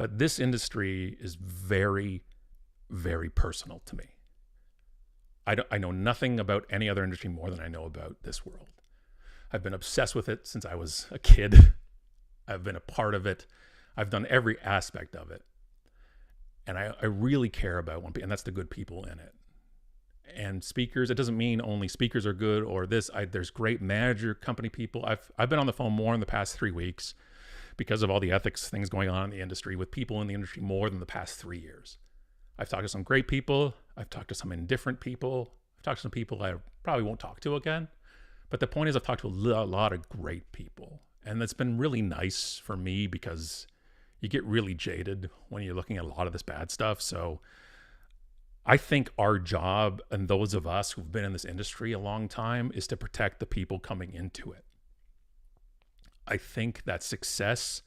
But this industry is very, very personal to me. I know nothing about any other industry more than I know about this world. I've been obsessed with it since I was a kid. I've been a part of it. I've done every aspect of it. And I really care about one, and that's the good people in it. And speakers, it doesn't mean only speakers are good or this. There's great manager company people. I've been on the phone more in the past 3 weeks because of all the ethics things going on in the industry with people in the industry more than the past 3 years. I've talked to some great people. I've talked to some indifferent people. I've talked to some people I probably won't talk to again. But the point is I've talked to a lot of great people. And that's been really nice for me because you get really jaded when you're looking at a lot of this bad stuff. So I think our job, and those of us who've been in this industry a long time, is to protect the people coming into it. I think that success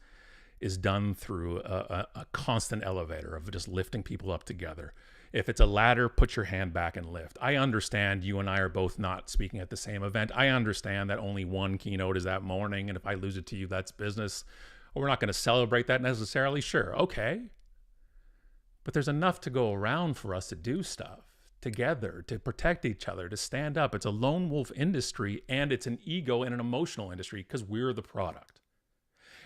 is done through a constant elevator of just lifting people up together. If it's a ladder, put your hand back and lift. I understand you and I are both not speaking at the same event. I understand that only one keynote is that morning, and if I lose it to you, that's business. We're not going to celebrate that necessarily. Sure, okay. But there's enough to go around for us to do stuff together, to protect each other, to stand up. It's a lone wolf industry, and it's an ego and an emotional industry because we're the product.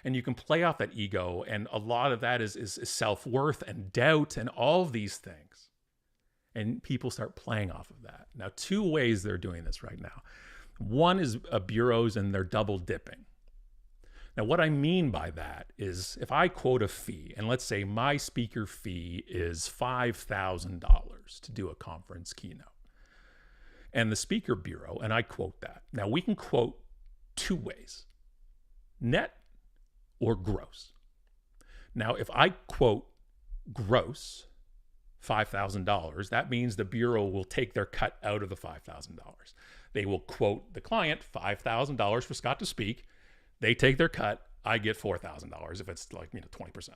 And you can play off that ego, and a lot of that is self-worth and doubt and all of these things. And people start playing off of that. Now, 2 ways they're doing this right now. One is bureaus, and they're double dipping. Now, what I mean by that is if I quote a fee, and let's say my speaker fee is $5,000 to do a conference keynote, and the speaker bureau, and I quote that. Now, we can quote 2 ways, net or gross. Now, if I quote gross $5,000, that means the bureau will take their cut out of the $5,000. They will quote the client $5,000 for Scott to speak. They take their cut. I get $4,000 if it's 20%.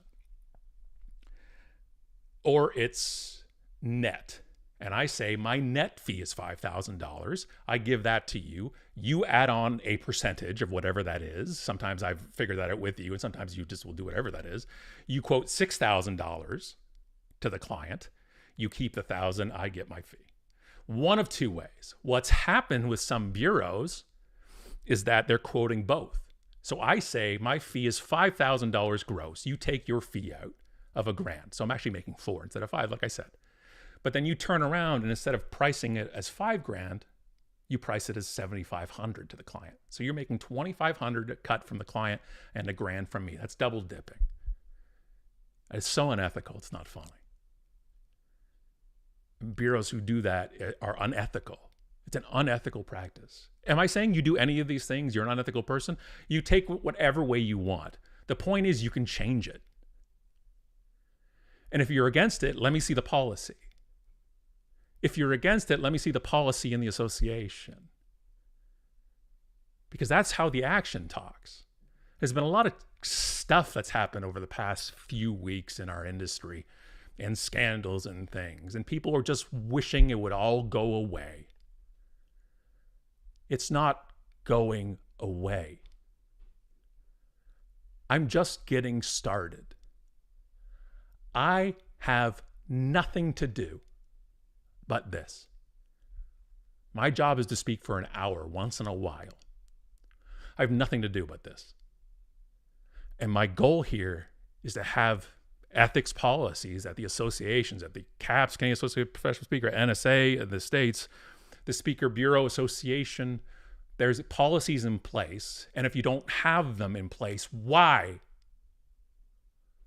Or it's net. And I say my net fee is $5,000. I give that to you. You add on a percentage of whatever that is. Sometimes I've figured that out with you, and sometimes you just will do whatever that is. You quote $6,000 to the client. You keep the $1,000. I get my fee. One of 2 ways. What's happened with some bureaus is that they're quoting both. So I say my fee is $5,000 gross. You take your fee out of $1,000. So I'm actually making 4 instead of 5, like I said. But then you turn around and instead of pricing it as $5,000, you price it as $7,500 to the client. So you're making $2,500 cut from the client and $1,000 from me. That's double dipping. It's so unethical. It's not funny. Bureaus who do that are unethical. It's an unethical practice. Am I saying you do any of these things, you're an unethical person? You take whatever way you want. The point is you can change it. And if you're against it, let me see the policy. If you're against it, let me see the policy in the association. Because that's how the action talks. There's been a lot of stuff that's happened over the past few weeks in our industry, and scandals and things, and people are just wishing it would all go away. It's not going away. I'm just getting started. I have nothing to do but this. My job is to speak for an hour once in a while. I have nothing to do but this. And my goal here is to have ethics policies at the associations, at the CAPS, Canadian Association of Professional Speakers, NSA in the States, the Speaker Bureau Association. There's policies in place. And if you don't have them in place, why?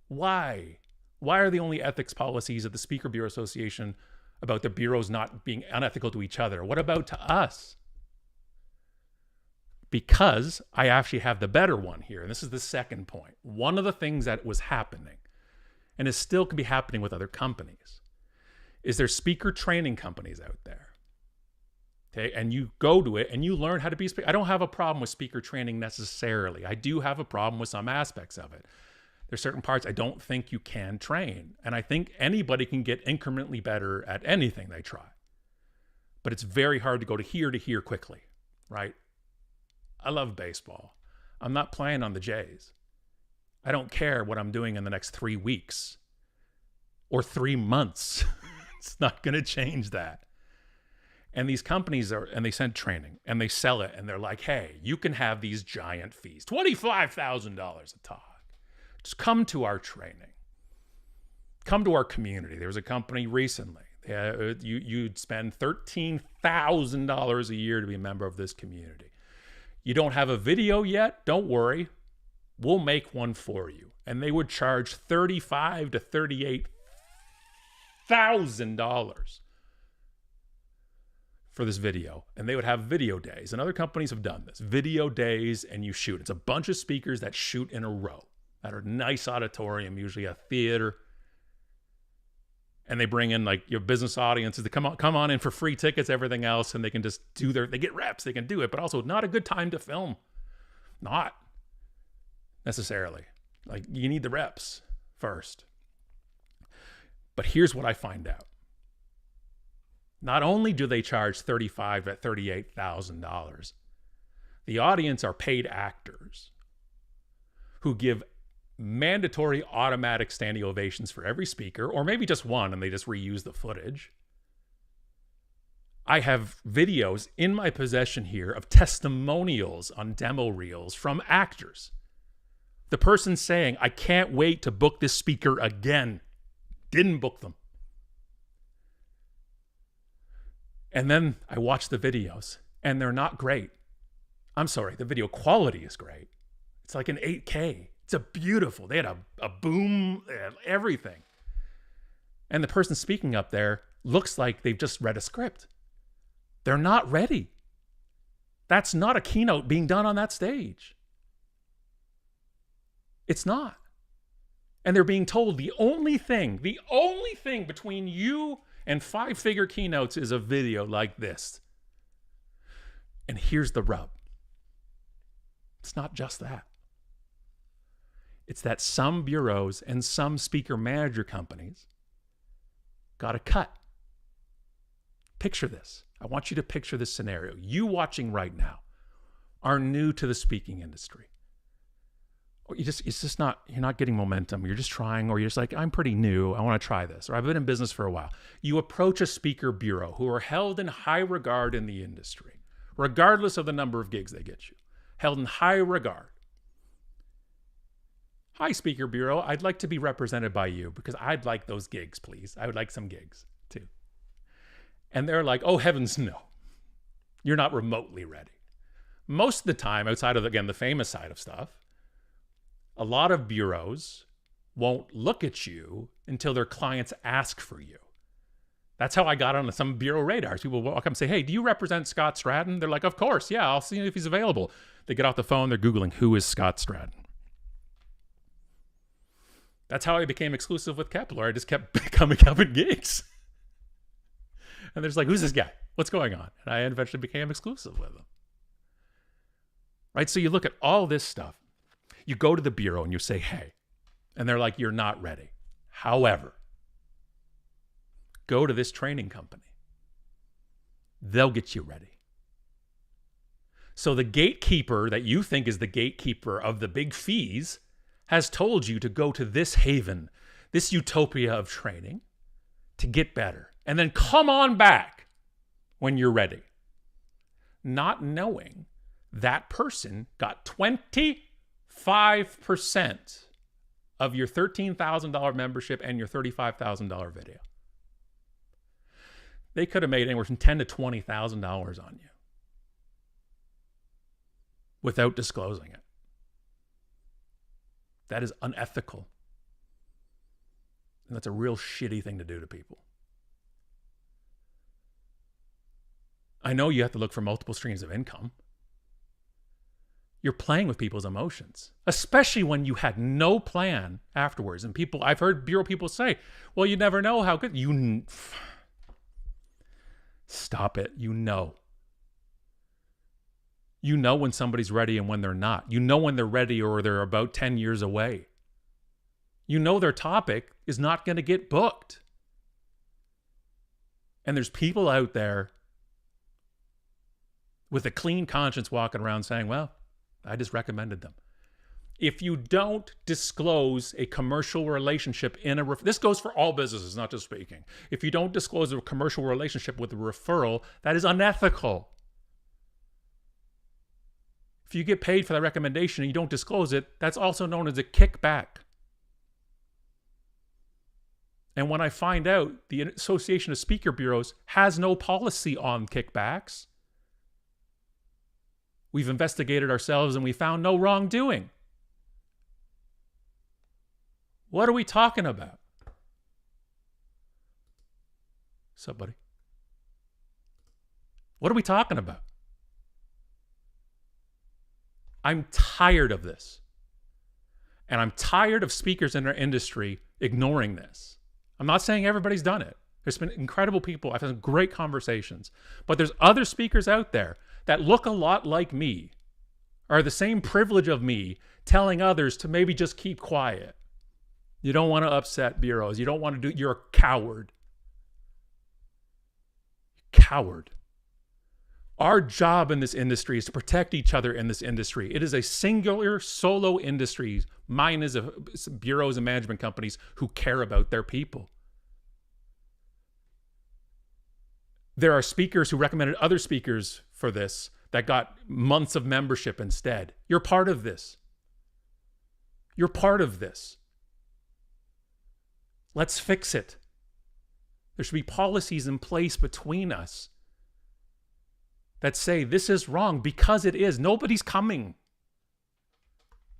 Why? Why are the only ethics policies at the Speaker Bureau Association about the bureaus not being unethical to each other? What about to us? Because I actually have the better one here. And this is the second point. One of the things that was happening, and it still can be happening with other companies, is there's speaker training companies out there. Okay, and you go to it and you learn how to be a speaker. I don't have a problem with speaker training necessarily. I do have a problem with some aspects of it. There's certain parts I don't think you can train. And I think anybody can get incrementally better at anything they try. But it's very hard to go to here quickly, right? I love baseball. I'm not playing on the Jays. I don't care what I'm doing in the next 3 weeks or 3 months. It's not going to change that. And these companies and they send training and they sell it and they're like, hey, you can have these giant fees, $25,000 a talk. Just come to our training. Come to our community. There was a company recently. You'd spend $13,000 a year to be a member of this community. You don't have a video yet? Don't worry. We'll make one for you. And they would charge $35,000 to $38,000 for this video. And they would have video days. And other companies have done this. Video days, and you shoot. It's a bunch of speakers that shoot in a row at a nice auditorium, usually a theater. And they bring in like your business audiences to come on in for free tickets, everything else, and they can just they get reps, they can do it, but also not a good time to film. Not necessarily. Like, you need the reps first. But here's what I find out. Not only do they charge $35,000 to $38,000, the audience are paid actors who give mandatory automatic standing ovations for every speaker, or maybe just one and they just reuse the footage. I have videos in my possession here of testimonials on demo reels from actors. The person saying, I can't wait to book this speaker again. Didn't book them. And then I watch the videos and they're not great. I'm sorry, the video quality is great. It's like an 8K. It's a beautiful, they had a boom, everything. And the person speaking up there looks like they've just read a script. They're not ready. That's not a keynote being done on that stage. It's not. And they're being told the only thing between you and 5-figure keynotes is a video like this. And here's the rub. It's not just that. It's that some bureaus and some speaker manager companies got a cut. Picture this. I want you to picture this scenario. You watching right now are new to the speaking industry. Or you're not getting momentum. You're just trying, or you're just like, I'm pretty new. I want to try this. Or I've been in business for a while. You approach a speaker bureau who are held in high regard in the industry, regardless of the number of gigs they get you. Held in high regard. Hi, Speaker Bureau. I'd like to be represented by you because I'd like those gigs, please. I would like some gigs too. And they're like, oh, heavens, no. You're not remotely ready. Most of the time, outside of, again, the famous side of stuff, a lot of bureaus won't look at you until their clients ask for you. That's how I got on some bureau radars. People will walk up and say, hey, do you represent Scott Stratton? They're like, of course. Yeah, I'll see if he's available. They get off the phone. They're Googling, who is Scott Stratton? That's how I became exclusive with Kepler. I just kept coming up in gigs. And they're just like, who's this guy? What's going on? And I eventually became exclusive with him. Right? So you look at all this stuff. You go to the bureau and you say, hey. And they're like, you're not ready. However, go to this training company. They'll get you ready. So the gatekeeper that you think is the gatekeeper of the big fees has told you to go to this haven, this utopia of training to get better. And then come on back when you're ready. Not knowing that person got 25% of your $13,000 membership and your $35,000 video. They could have made anywhere from $10,000 to $20,000 on you without disclosing it. That is unethical. And that's a real shitty thing to do to people. I know you have to look for multiple streams of income. You're playing with people's emotions, especially when you had no plan afterwards. And I've heard bureau people say, well, you never know how good stop it. You know when somebody's ready and when they're not. You know when they're ready or they're about 10 years away. You know their topic is not going to get booked. And there's people out there with a clean conscience walking around saying, well, I just recommended them. If you don't disclose a commercial relationship in a this goes for all businesses, not just speaking. If you don't disclose a commercial relationship with a referral, that is unethical. If you get paid for that recommendation and you don't disclose it, that's also known as a kickback. And when I find out the Association of Speaker Bureaus has no policy on kickbacks, we've investigated ourselves and we found no wrongdoing. What are we talking about? What's up, buddy? What are we talking about? I'm tired of this. And I'm tired of speakers in our industry ignoring this. I'm not saying everybody's done it. There's been incredible people. I've had great conversations. But there's other speakers out there that look a lot like me, are the same privilege of me, telling others to maybe just keep quiet. You don't want to upset bureaus. You don't want to do, you're a coward. Coward. Our job in this industry is to protect each other in this industry. It is a singular solo industry. Mine is bureaus and management companies who care about their people. There are speakers who recommended other speakers for this that got months of membership instead. You're part of this. You're part of this. Let's fix it. There should be policies in place between us that say this is wrong because it is. Nobody's coming.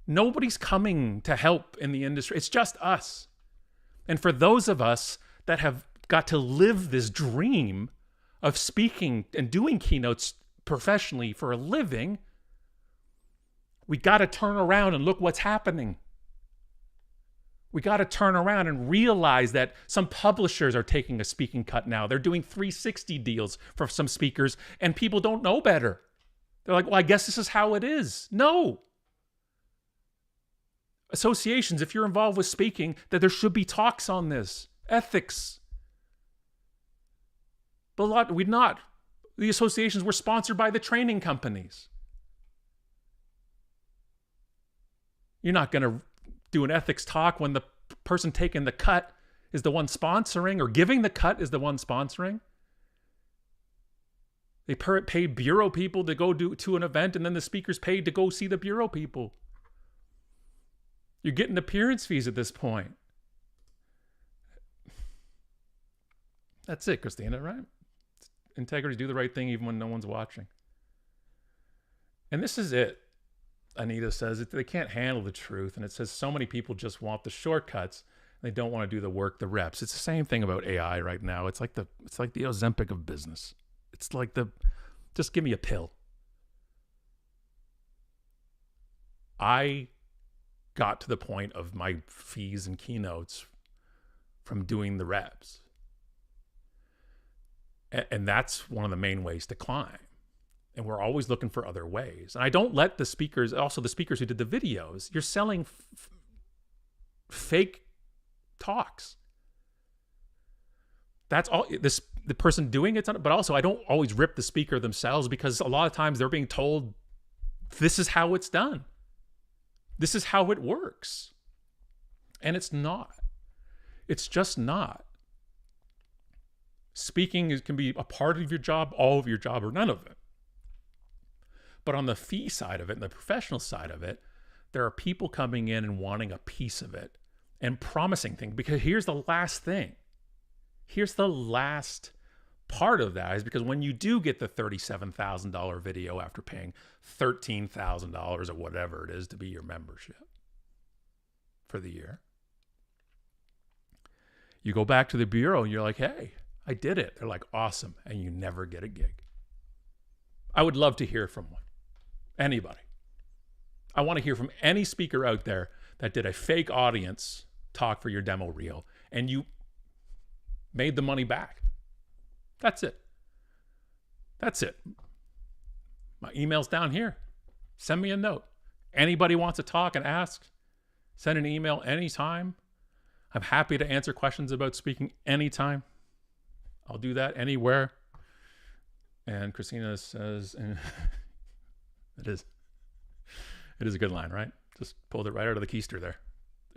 Nobody's coming to help in the industry. It's just us. And for those of us that have got to live this dream of speaking and doing keynotes professionally for a living, we got to turn around and look what's happening. We got to turn around and realize that some publishers are taking a speaking cut now. They're doing 360 deals for some speakers, and people don't know better. They're like, well, I guess this is how it is. No. Associations, if you're involved with speaking, that there should be talks on this. Ethics. But we're not. The associations were sponsored by the training companies. You're not going to do an ethics talk when the person taking the cut is the one sponsoring, or giving the cut is the one sponsoring. They pay bureau people to go to an event, and then the speaker's paid to go see the bureau people. You're getting appearance fees at this point. That's it, Christina, right? Integrity, do the right thing even when no one's watching. And this is it. Anita says they can't handle the truth. And it says so many people just want the shortcuts. They don't want to do the work, the reps. It's the same thing about AI right now. It's like the Ozempic of business. It's like just give me a pill. I got to the point of my fees and keynotes from doing the reps. And that's one of the main ways to climb. And we're always looking for other ways. And I don't let the speakers, also the speakers who did the videos, you're selling fake talks. That's all the person doing it, but also I don't always rip the speaker themselves, because a lot of times they're being told this is how it's done. This is how it works. And it's not. It's just not. Speaking can be a part of your job, all of your job, or none of it. But on the fee side of it and the professional side of it, there are people coming in and wanting a piece of it and promising things. Because here's the last thing. Here's the last part of that, is because when you do get the $37,000 video after paying $13,000 or whatever it is to be your membership for the year, you go back to the bureau and you're like, hey, I did it. They're like, awesome. And you never get a gig. I would love to hear from one. Anybody. I want to hear from any speaker out there that did a fake audience talk for your demo reel and you made the money back. That's it. That's it. My email's down here. Send me a note. Anybody wants to talk and ask, send an email anytime. I'm happy to answer questions about speaking anytime. I'll do that anywhere. And Christina says, it is a good line, right? Just pulled it right out of the keister there.